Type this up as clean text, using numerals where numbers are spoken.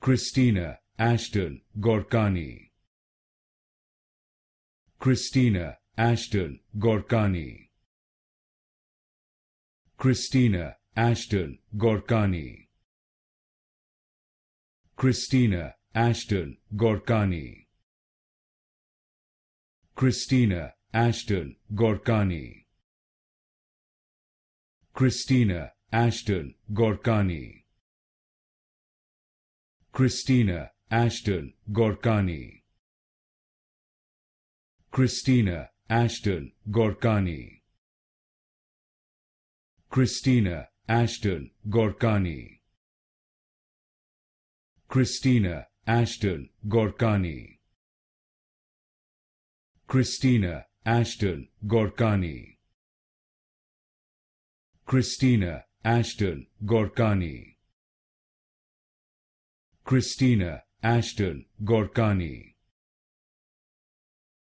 Christina Ashten Gourkani. Christina Ashten Gourkani. Christina Ashten Gourkani. Christina Ashten Gourkani. Christina Ashten Gourkani. Christina Ashten Gourkani. Christina Ashten Gourkani. Christina Ashten Gourkani. Christina Ashten Gourkani. Christina Ashten Gourkani. Christina Ashten Gourkani. Christina Ashten Gourkani. Christina Ashten Gourkani.